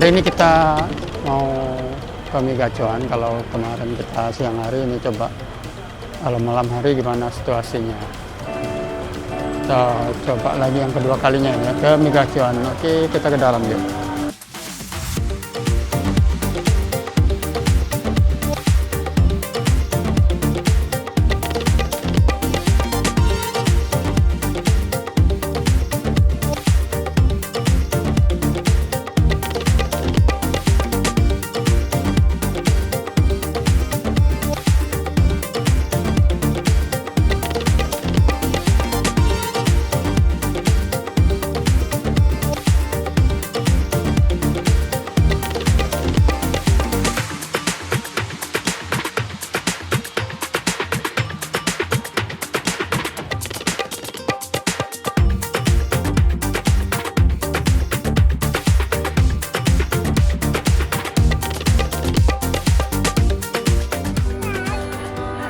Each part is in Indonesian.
Hari ini kita mau ke Migacuan. Kalau kemarin kita siang hari, ini coba kalau malam hari gimana situasinya. Kita coba lagi yang kedua kalinya ya ke Migacuan. Oke, kita ke dalam yuk.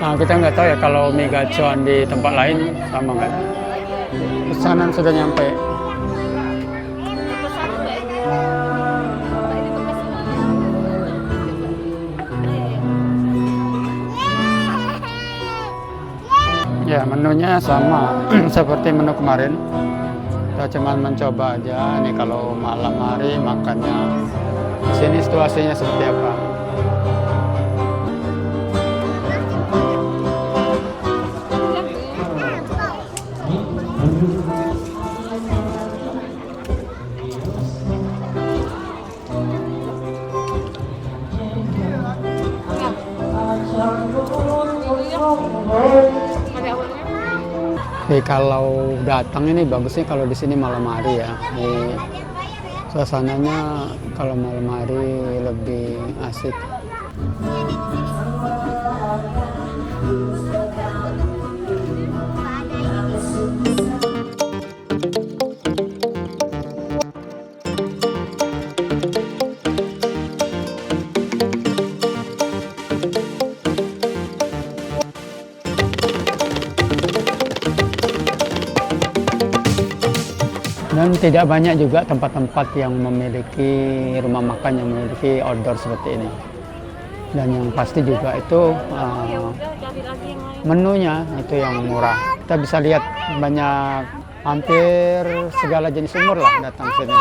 Nah, kita nggak tahu ya kalau Migacuan di tempat lain sama nggak. Pesanan sudah nyampe. Ya, menunya sama seperti menu kemarin. Kita cuma mencoba aja. Ini kalau malam hari makannya. Di sini situasinya seperti apa? Oke, kalau datang ini bagusnya kalau di sini malam hari ya. Suasananya kalau malam hari lebih asik. Dan tidak banyak juga tempat-tempat yang memiliki rumah makan yang memiliki outdoor seperti ini. Dan yang pasti juga itu menunya itu yang murah. Kita bisa lihat banyak, hampir segala jenis umur lah datang sini.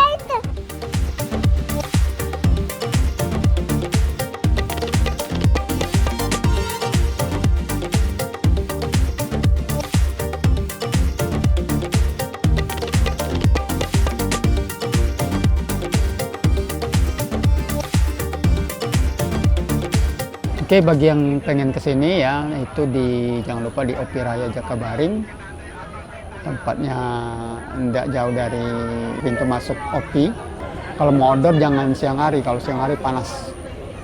Oke, bagi yang pengen kesini ya, itu jangan lupa di Opi Raya Jakabaring. Tempatnya tidak jauh dari pintu masuk Opi. Kalau mau outdoor jangan siang hari, kalau siang hari panas.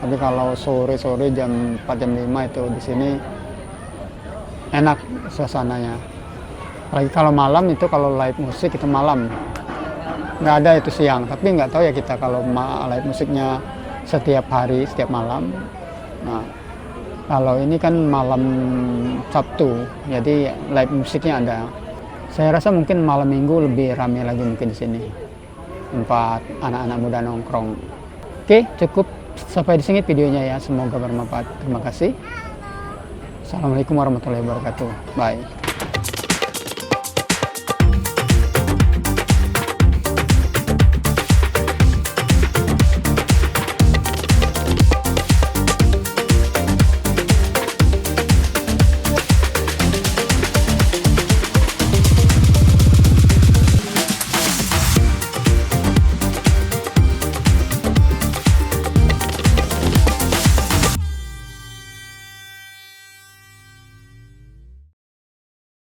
Tapi kalau sore-sore jam 4 jam 5 itu di sini enak suasananya. Apalagi kalau malam itu, kalau live musik itu malam. Nggak ada itu siang, tapi nggak tahu ya kita kalau live musiknya setiap hari, setiap malam. Nah, kalau ini kan malam Sabtu, jadi live musiknya ada. Saya rasa mungkin malam Minggu lebih ramai lagi mungkin di sini. Tempat anak-anak muda nongkrong. Oke, cukup sampai di sini videonya ya. Semoga bermanfaat. Terima kasih. Assalamualaikum warahmatullahi wabarakatuh. Bye.